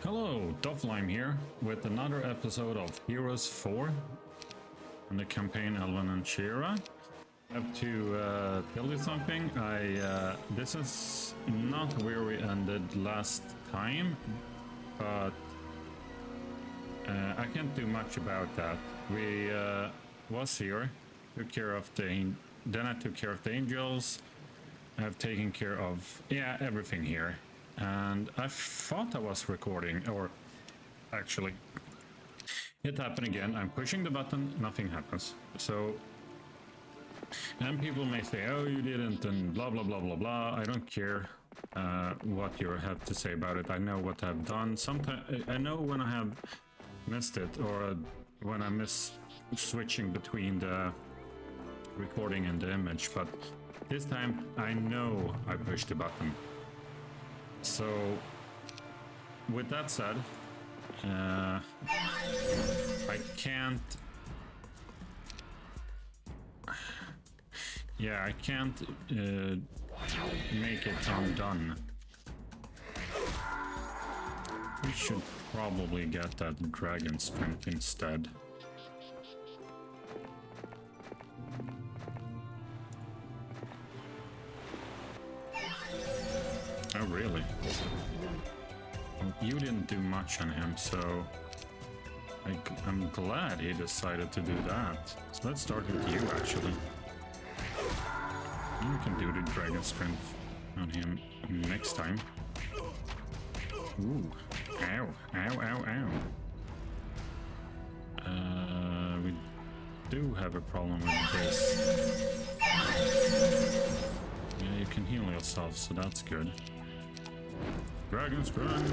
Hello, Doffelheim here with another episode of Hereos IV in the campaign Elwin and Shaera. I have to tell you something. This is not where we ended last time, but I can't do much about that. We was here, took care of then I took care of the angels. I've taken care of everything here. And I thought I was recording, or actually, it happened again. I'm pushing the button, nothing happens. So, and people may say, oh, you didn't, and blah, blah, blah, blah, blah. I don't care what you have to say about it. I know what I've done. Sometimes, I know when I have missed it, or when I miss switching between the recording and the image, but this time I know I pushed the button. So, with that said, I can't... Yeah, I can't make it undone. We should probably get that dragon sprint instead. Oh, really? Well, you didn't do much on him, so I'm glad he decided to do that. So let's start with you, actually. You can do the dragon sprint on him next time. Ooh. Ow. Ow, ow, ow. We do have a problem with this. Yeah, you can heal yourself, so that's good. Dragon sprint!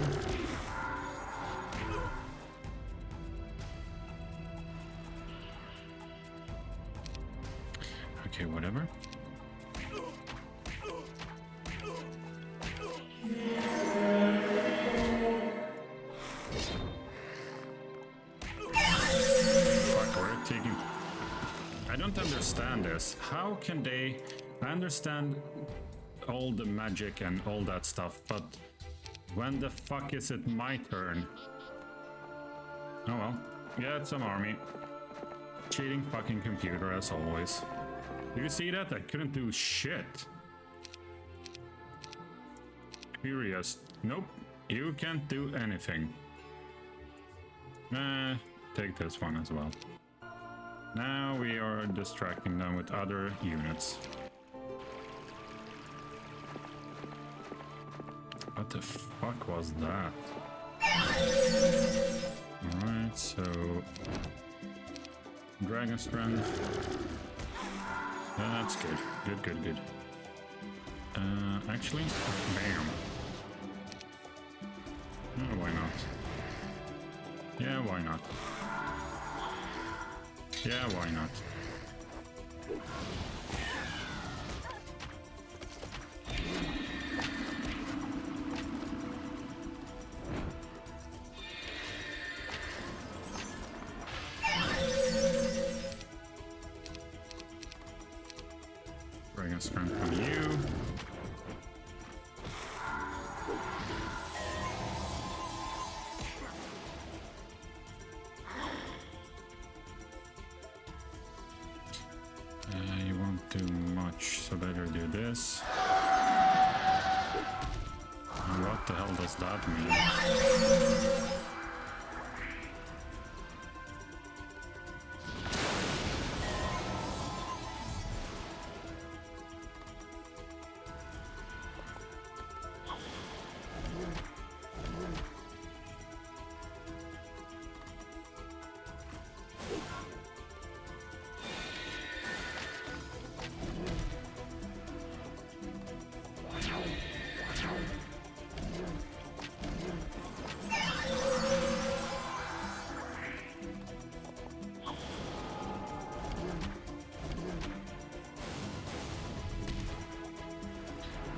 Okay, whatever. Fuck, we're taking... I don't understand this. How can they... I understand all the magic and all that stuff, but when the fuck is it my turn? Oh well. Get some army. Cheating fucking computer as always. Do you see that? I couldn't do shit. Curious. Nope. You can't do anything. Take this one as well. Now we are distracting them with other units. What the fuck was that? Alright, so... Dragon Strength. That's good. Good, good, good. Actually, bam. Oh, why not? Yeah, why not? Yeah, why not? Dragon strength on you. You won't do much, so better do this. What the hell does that mean?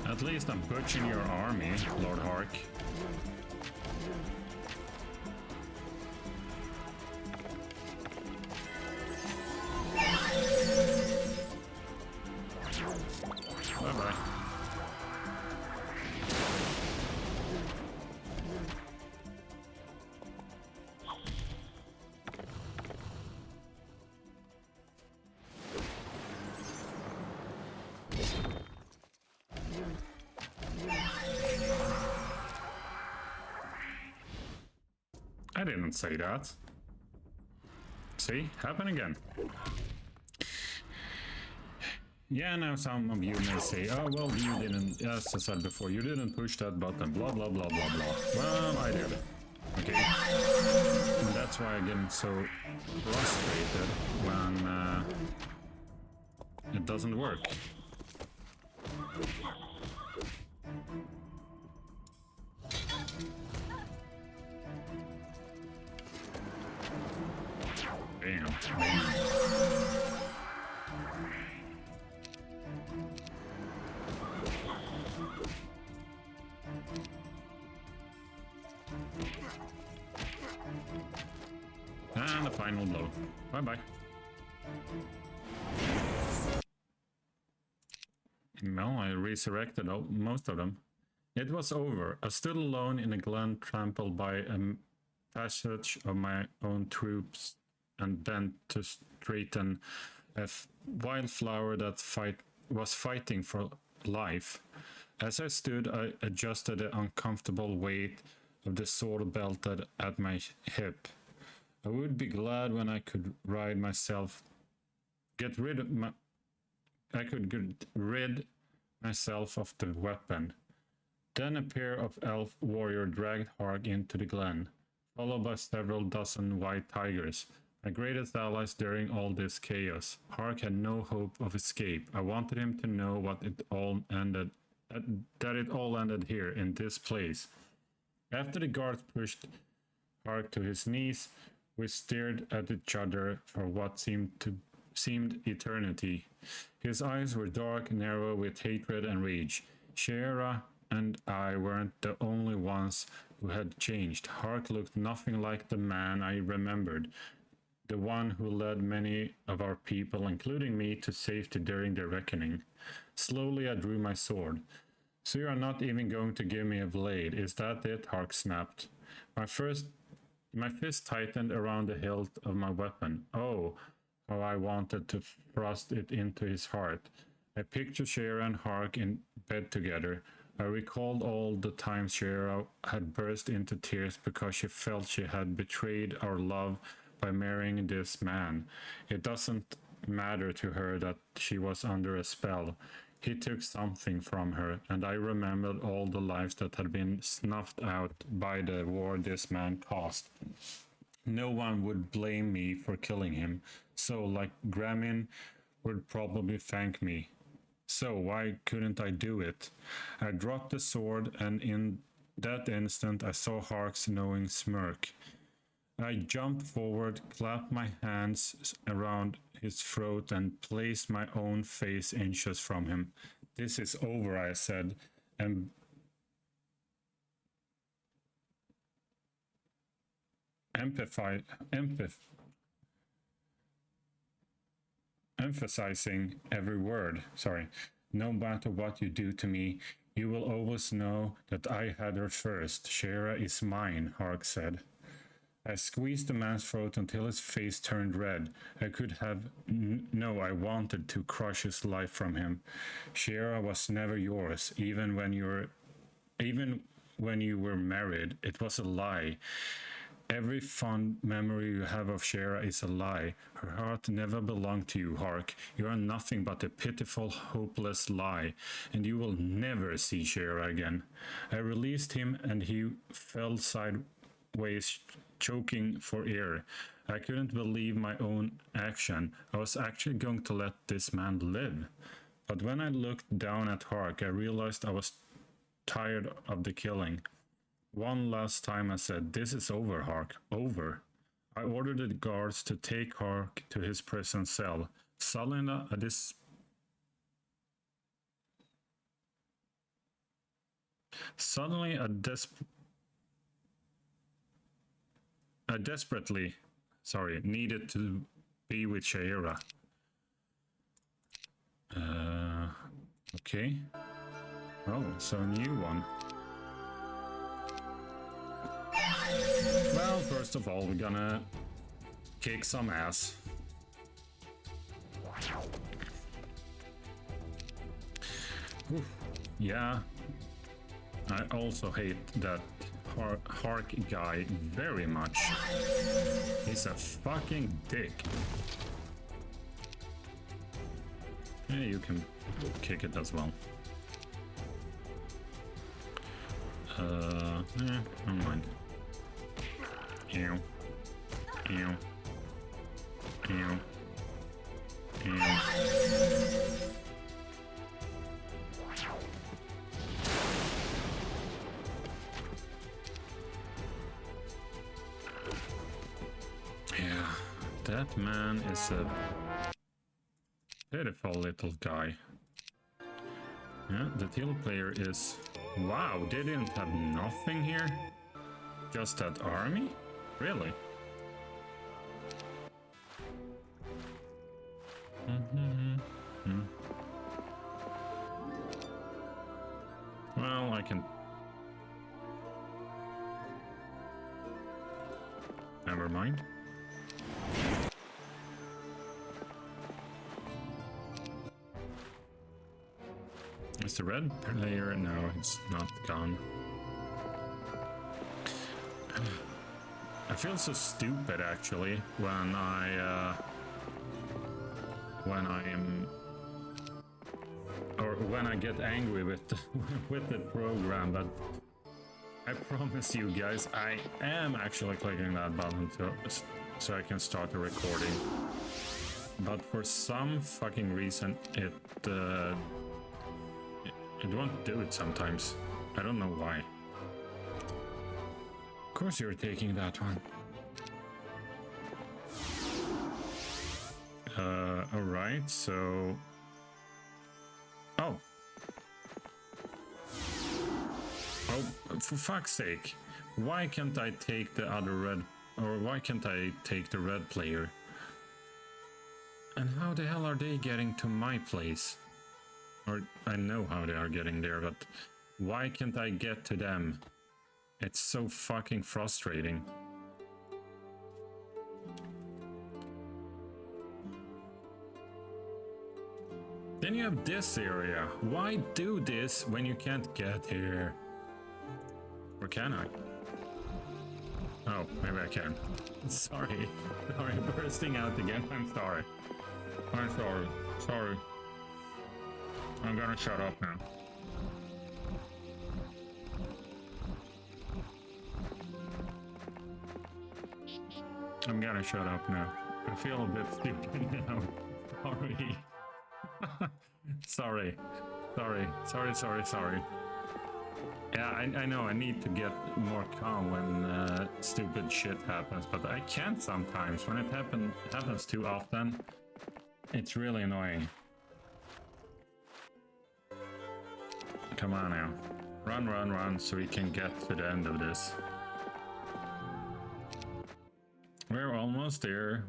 At least I'm butchering your army, Lord Hark. Bye-bye. I didn't say that. See? Happen again. Yeah, now some of you may say, oh, well, you didn't, as I said before, you didn't push that button, blah, blah, blah, blah, blah. Well, I did. Okay. And that's why I get so frustrated when it doesn't work. Bam, bam. And the final blow. Bye-bye. Well, I resurrected most of them. It was over. I stood alone in a glen trampled by a passage of my own troops and bent to straighten a wildflower that was fighting for life. As I stood, I adjusted the uncomfortable weight of the sword belted at my hip. I would be glad when I could get rid myself of the weapon. Then a pair of elf warrior dragged Hark into the glen, followed by several dozen white tigers, my greatest allies during all this chaos. Hark had no hope of escape. I wanted him to know that it all ended here in this place. After the guards pushed Hark to his knees, we stared at each other for what seemed eternity. His eyes were dark, narrow with hatred and rage. Shaera and I weren't the only ones who had changed. Hark looked nothing like the man I remembered, the one who led many of our people, including me, to safety during the reckoning. Slowly I drew my sword. So you are not even going to give me a blade, is that it? Hark snapped. My fist tightened around the hilt of my weapon. Oh, how I wanted to thrust it into his heart. I pictured Shaera and Hark in bed together. I recalled all the times Shaera had burst into tears because she felt she had betrayed our love by marrying this man. It doesn't matter to her that she was under a spell. He took something from her, and I remembered all the lives that had been snuffed out by the war this man caused. No one would blame me for killing him, so, like Gramin, would probably thank me. So why couldn't I do it? I dropped the sword, and in that instant I saw Hark's knowing smirk. I jumped forward, clapped my hands around his throat, and placed my own face inches from him. This is over, I said, and emphasizing every word. No matter what you do to me, you will always know that I had her first. Shaera is mine, Hark said. I squeezed the man's throat until his face turned red. I could have... No, I wanted to crush his life from him. Shaera was never yours, even when you were married. It was a lie. Every fond memory you have of Shaera is a lie. Her heart never belonged to you, Hark. You are nothing but a pitiful, hopeless lie, and you will never see Shaera again. I released him, and he fell sideways, choking for air. I couldn't believe my own action. I was actually going to let this man live. But when I looked down at Hark, I realized I was tired of the killing. One last time I said, "This is over, Hark, over." I ordered the guards to take Hark to his prison cell. Suddenly, I desperately needed to be with Shaera. Okay. Oh, so a new one. Well, first of all, we're gonna kick some ass. Oof. Yeah. I also hate that Hark guy very much. He's a fucking dick. Yeah, you can kick it as well. Never mind. Ew. Ew. Ew. Ew. Yeah, that man is a pitiful little guy. Yeah, the teal player is... Wow, they didn't have nothing here? Just that army? Really? Well, I can... Never mind. Is the red player? No, it's not gone. I feel so stupid actually when I am, or when I get angry with the, with the program, but I promise you guys, I am actually clicking that button so I can start the recording. But for some fucking reason, it won't do it sometimes. I don't know why. Of course you're taking that one. Alright, so... Oh! Oh, for fuck's sake. Why can't I take the other red... Or why can't I take the red player? And how the hell are they getting to my place? Or I know how they are getting there, but why can't I get to them? It's so fucking frustrating. Then you have this area. Why do this when you can't get here? Or can I? Oh, maybe I can. Sorry. Sorry, bursting out again. I'm sorry. I'm sorry. Sorry. I'm gonna shut up now. I'm gonna shut up now. I feel a bit stupid now. Sorry. Sorry. Yeah, I know I need to get more calm when stupid shit happens, but I can't sometimes. When it happens too often, it's really annoying. Come on now. Run, so we can get to the end of this. We're almost there.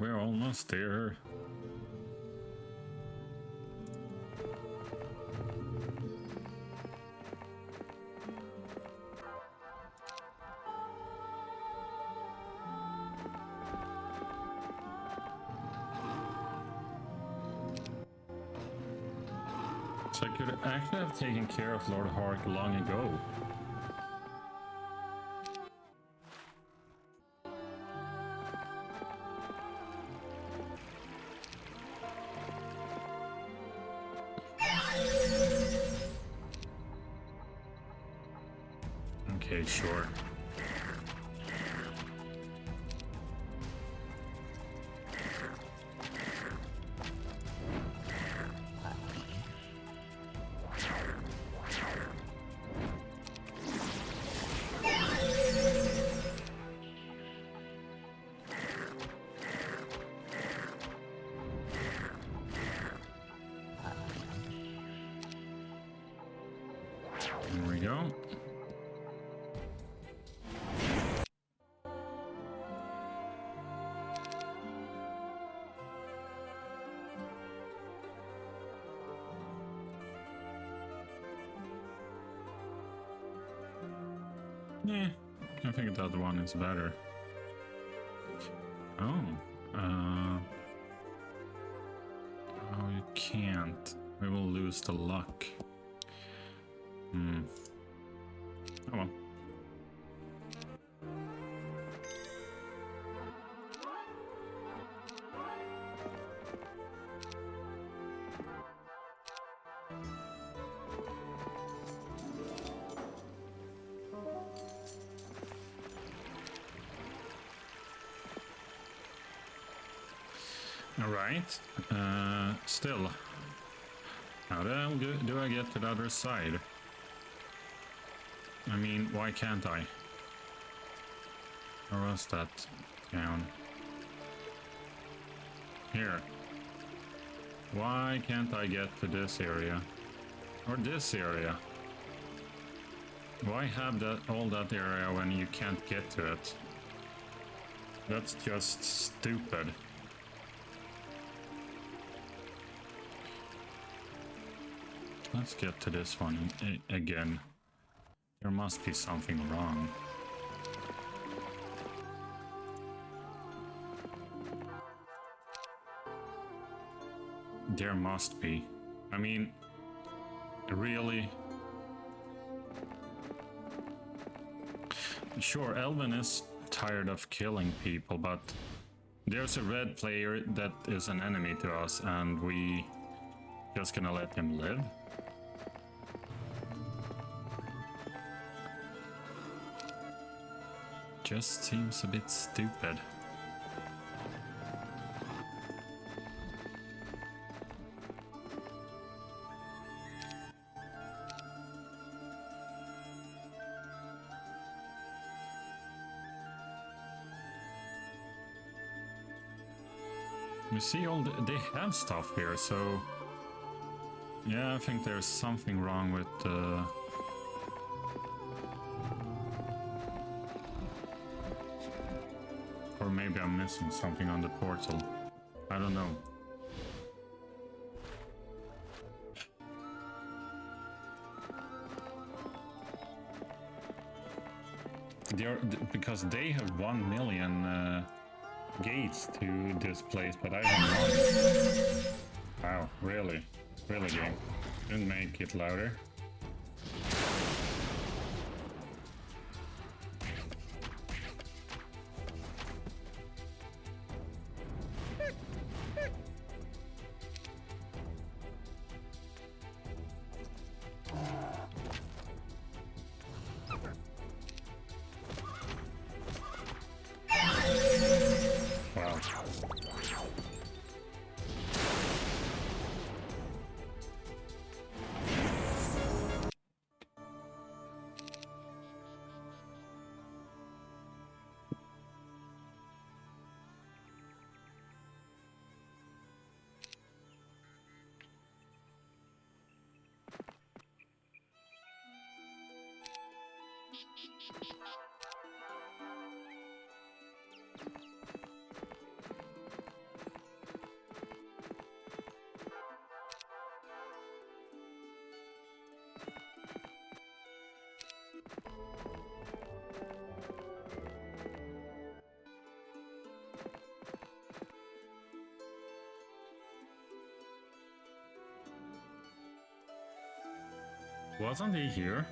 So I could actually have taken care of Lord Hark long ago. Okay, sure. There we go. Yeah, I think the other one is better. Oh, oh, you can't. We will lose the luck. Oh well. Alright. Still. How the hell do I get to the other side? I mean, why can't I? Where was that town? Here. Why can't I get to this area? Or this area? Why have that all that area when you can't get to it? That's just stupid. Let's get to this one again. There must be something wrong. There must be. I mean, really? Sure, Elwin is tired of killing people, but there's a red player that is an enemy to us, and we just gonna let him live? Just seems a bit stupid. You see, they have stuff here, so yeah, I think there's something wrong with the. Or maybe I'm missing something on the portal. I don't know. Because they have 1 million gates to this place, but I have none. Wow, really? Really, game? Didn't make it louder. Wasn't he here?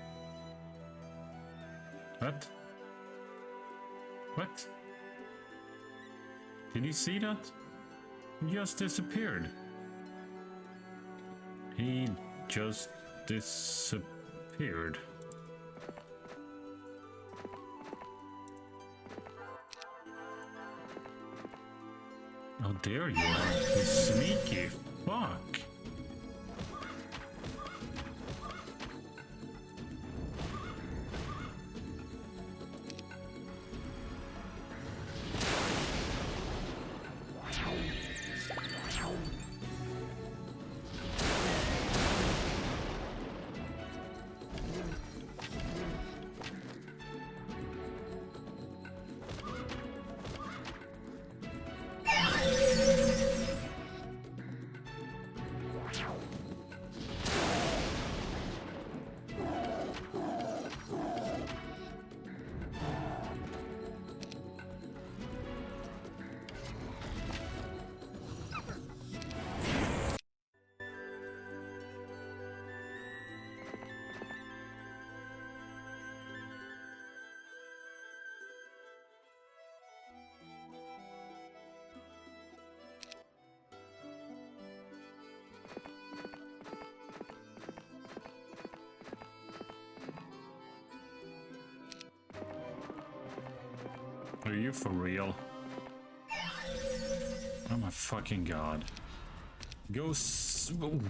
What? What? Did you see that? He just disappeared. He just disappeared. Oh, there you are. You sneaky fuck. Are you for real? Oh my fucking god. Go Ooh.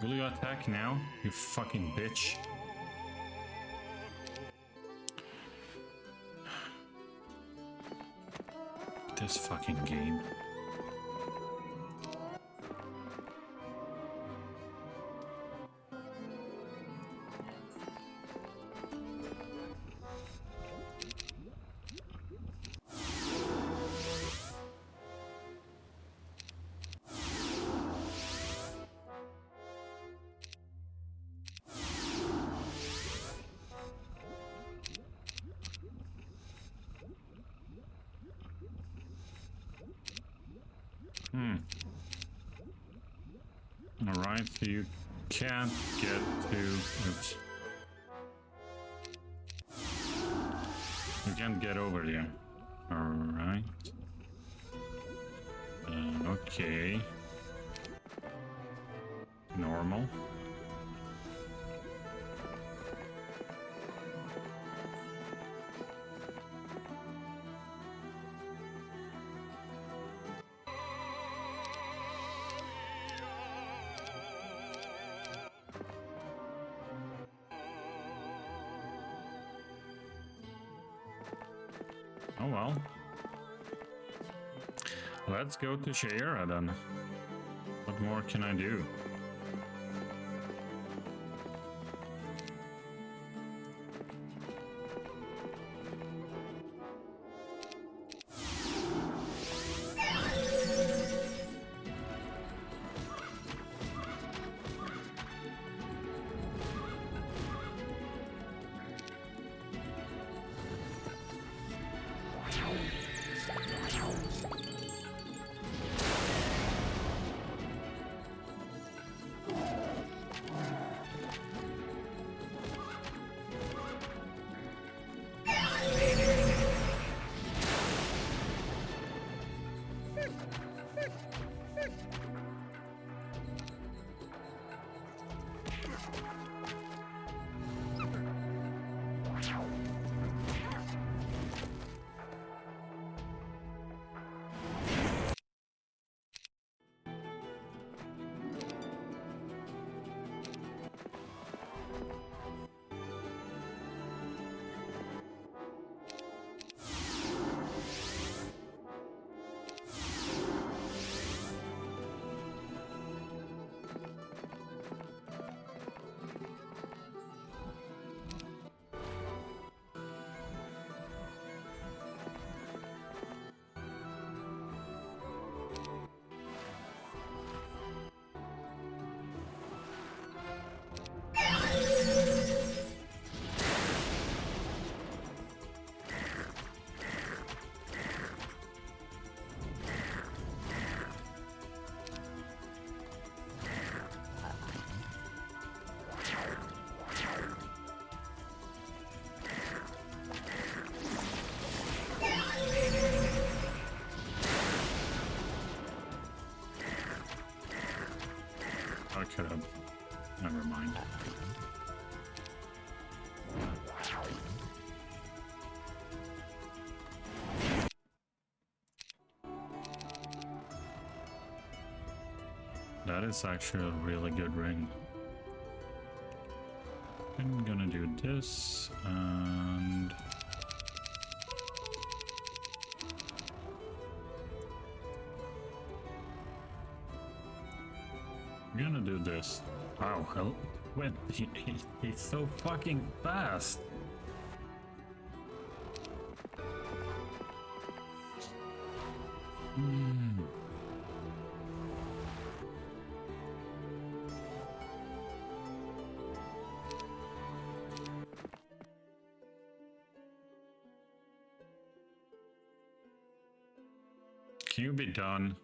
Will you attack now, you fucking bitch? This fucking game. Alright, so you can't get to... Oops. You can't get over there. Alright. Okay. Normal. Oh well. Let's go to Shaera then. What more can I do? I could have. Never mind. That is actually a really good ring. I'm gonna do this and... I'm gonna do this. Wow, hell, when he's so fucking fast. Can you be done?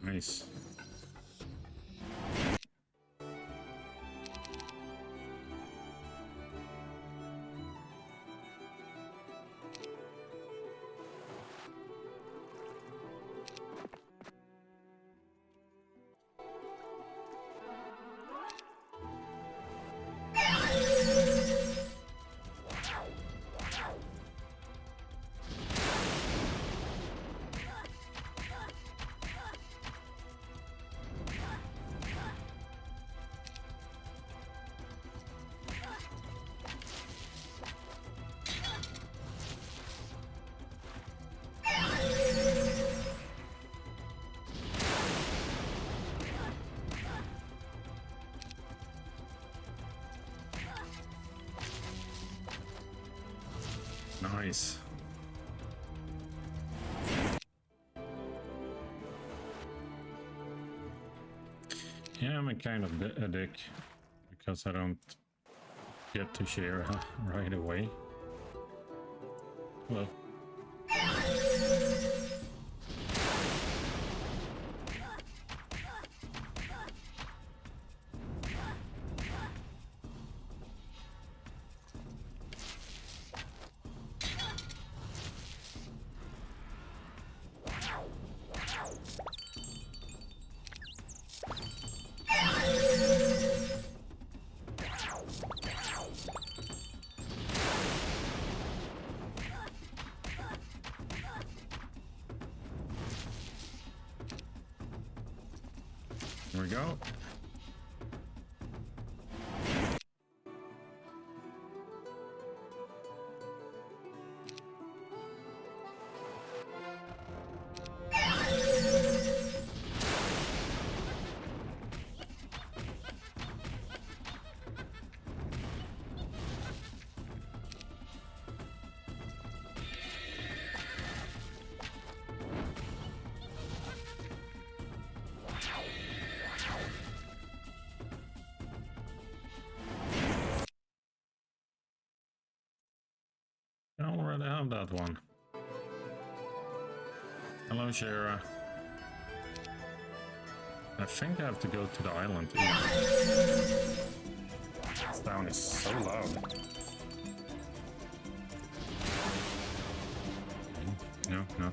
Nice. Nice. Yeah, I'm a kind of a dick because I don't get to Shaera right away. Well. Here we go. I already have that one. Hello, Shaera. I think I have to go to the island. This sound is so loud. No, not.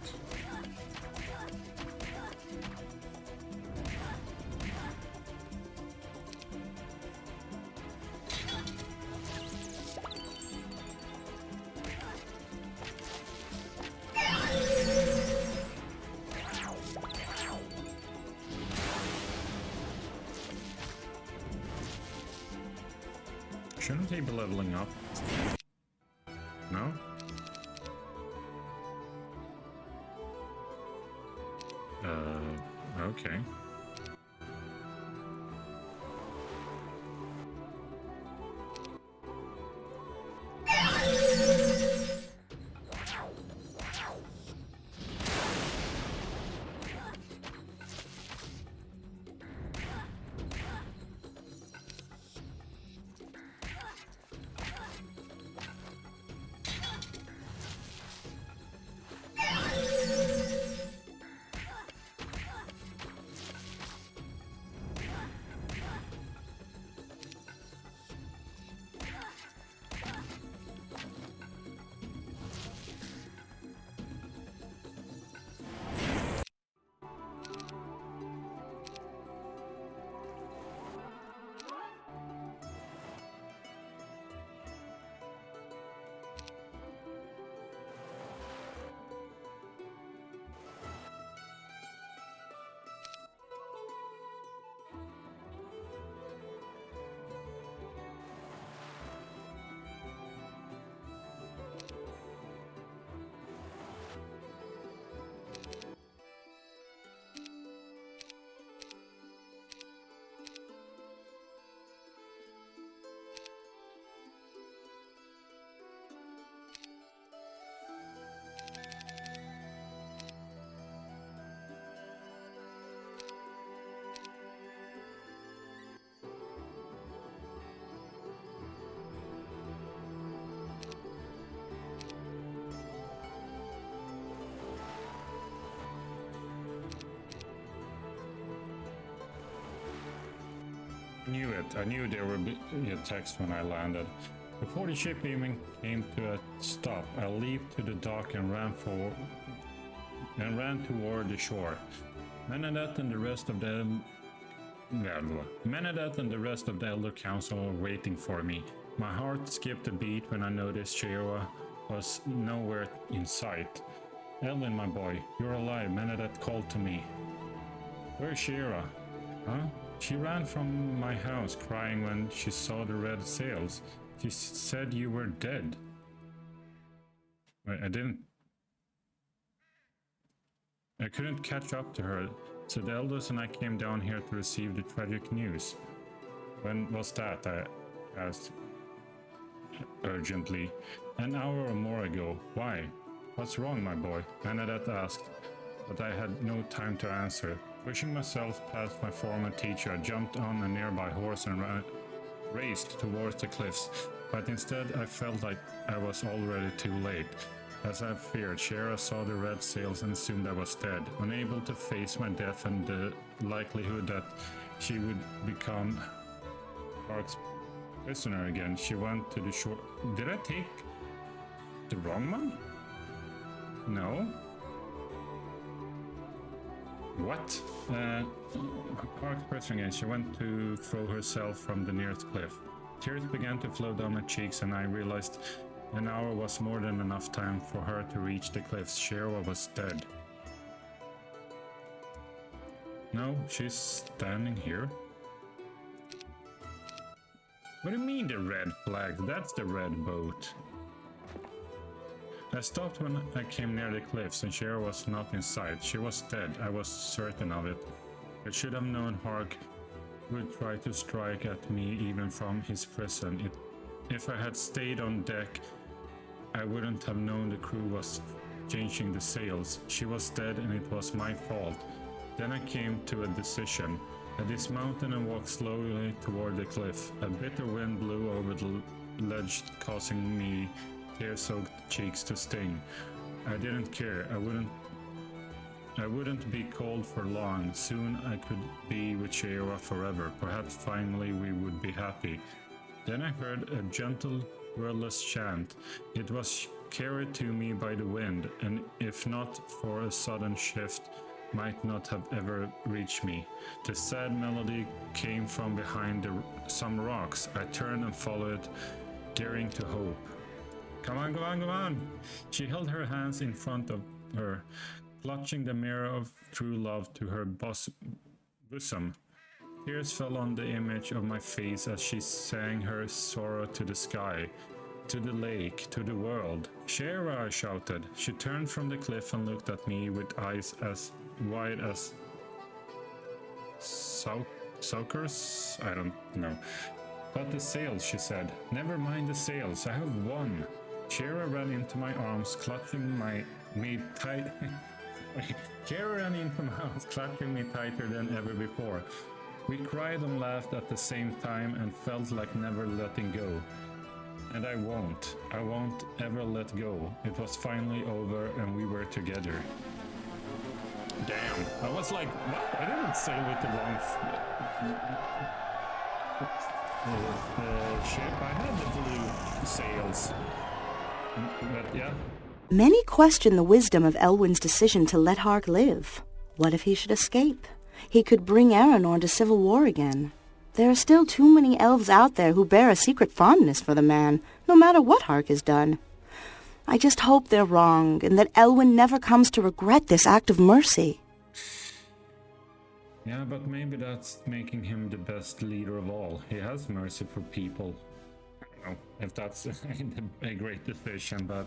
Shouldn't he be leveling up? No? Okay. knew it. I knew there would be a text when I landed. Before the ship even came to a stop, I leaped to the dock and ran toward the shore. Menedet and the rest of the Elder Council were waiting for me. My heart skipped a beat when I noticed Shaera was nowhere in sight. Elwin, my boy, you're alive, Menedet called to me. Where's Shaera? Huh? She ran from my house crying when she saw the red sails. She said you were dead. Wait, I couldn't catch up to her, so the elders and I came down here to receive the tragic news. When was that? I asked urgently. An hour or more ago. Why? What's wrong, my boy? Bernadette asked, but I had no time to answer. Pushing myself past my former teacher, I jumped on a nearby horse and raced towards the cliffs, but instead I felt like I was already too late. As I feared, Shaera saw the red sails and assumed I was dead. Unable to face my death and the likelihood that she would become Park's prisoner again, she went to the shore. Did I take the wrong one? No. What? Park's prisoner again. She went to throw herself from the nearest cliff. Tears began to flow down my cheeks, and I realized an hour was more than enough time for her to reach the cliffs. Shaera was dead. No, she's standing here. What do you mean the red flag? That's the red boat. I stopped when I came near the cliffs, and Shaera was not in sight. She was dead, I was certain of it. I should have known Hark would try to strike at me even from his prison. If I had stayed on deck, I wouldn't have known the crew was changing the sails. She was dead and it was my fault. Then I came to a decision. I dismounted and walked slowly toward the cliff. A bitter wind blew over the ledge, causing me tear-soaked cheeks to sting. I didn't care. I wouldn't be cold for long. Soon I could be with Shaera forever. Perhaps finally we would be happy. Then I heard a gentle, wordless chant. It was carried to me by the wind, and if not for a sudden shift, might not have ever reached me. The sad melody came from behind some rocks. I turned and followed, daring to hope. Come on, come on, come on! She held her hands in front of her, clutching the mirror of true love to her bosom. Tears fell on the image of my face as she sang her sorrow to the sky, to the lake, to the world. Shaera, I shouted. She turned from the cliff and looked at me with eyes as wide as suckers? I don't know. But the sails, she said. Never mind the sails, I have won. Shaera ran into my arms, clutching me tight. Shaera ran into my arms, clutching me tighter than ever before. We cried and laughed at the same time and felt like never letting go. And I won't ever let go. It was finally over and we were together. Damn, I was like, what? I didn't sail with the wrong ship. I had the blue sails. But yeah. Many question the wisdom of Elwin's decision to let Hark live. What if he should escape? He could bring Aranorn to civil war again. There are still too many elves out there who bear a secret fondness for the man, no matter what Hark has done. I just hope they're wrong, and that Elwin never comes to regret this act of mercy. Yeah, but maybe that's making him the best leader of all. He has mercy for people. I don't know if that's a great decision, but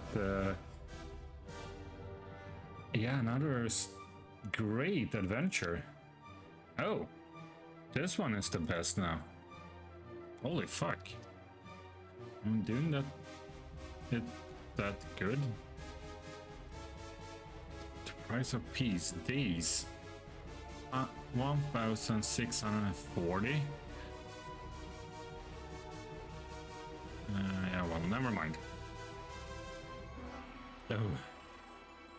yeah, another great adventure. Oh, this one is the best now. Holy fuck. I'm doing that good. The price of peace, days. 1,640. Yeah, well, never mind. Oh.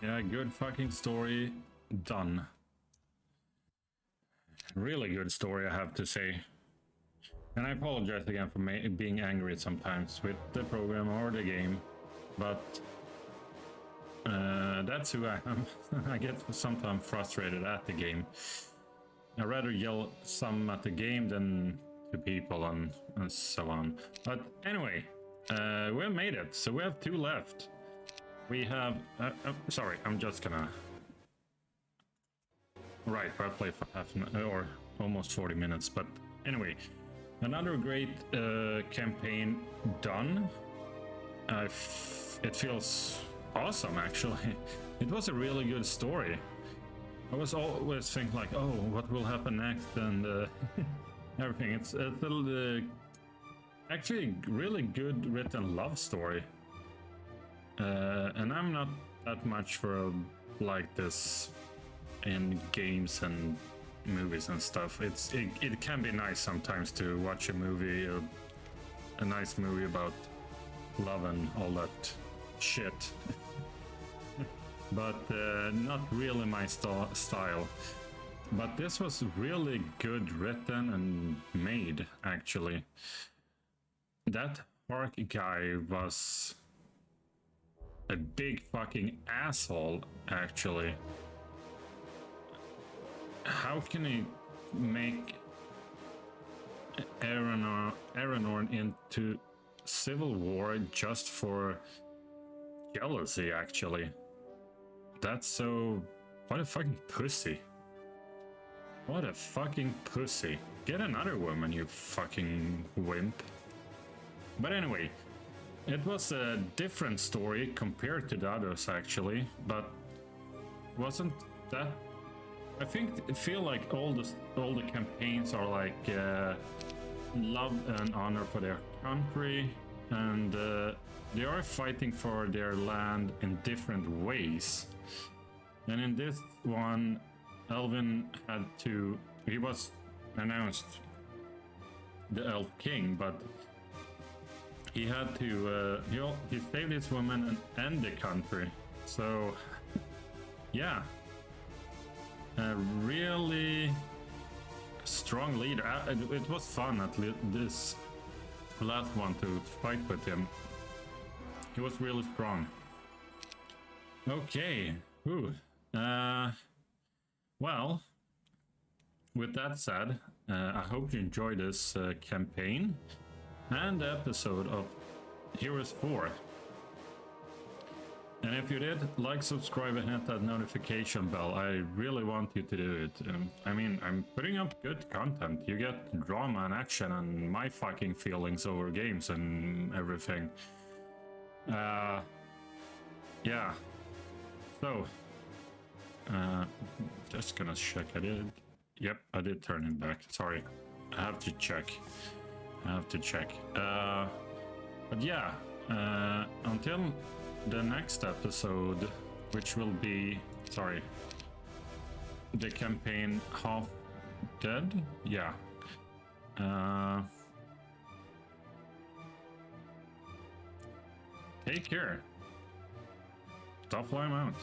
Yeah, good fucking story. Done. Really good story, I have to say. And I apologize again for being angry sometimes with the program or the game, but that's who I am. I get sometimes frustrated at the game. I'd rather yell some at the game than to people and so on. But anyway, we made it. So we have 2 left. We have... sorry, I'm just gonna... Right, I played for half an hour, or almost 40 minutes. But anyway, another great campaign done. It feels awesome, actually. It was a really good story. I was always thinking like, oh, what will happen next, and everything. It's actually really good written love story. And I'm not that much for like this in games and movies and stuff. It can be nice sometimes to watch a movie, a nice movie about love and all that shit. But not really my style. But this was really good written and made, actually. That Hark guy was a big fucking asshole, actually. How can he make Aranorn into civil war just for jealousy, actually? That's so... What a fucking pussy. What a fucking pussy. Get another woman, you fucking wimp. But anyway, it was a different story compared to the others, actually. But wasn't that... I feel like all the campaigns are like love and honor for their country, and they are fighting for their land in different ways. And in this one, Elwin had to... He was announced the Elf King, but he had to... he saved his woman and the country. So, yeah. A really strong leader. It was fun at this last one to fight with him. He was really strong. Okay. Ooh. Well, with that said, I hope you enjoyed this campaign and the episode of Hereos IV. And if you did, like, subscribe, and hit that notification bell. I really want you to do it. I mean, I'm putting up good content. You get drama and action and my fucking feelings over games and everything. Yeah. So, just gonna check. Yep, I did turn him back. Sorry. I have to check. But yeah, until the next episode, which will be, sorry, the campaign Half Dead? Yeah. Take care. Doffelheim out.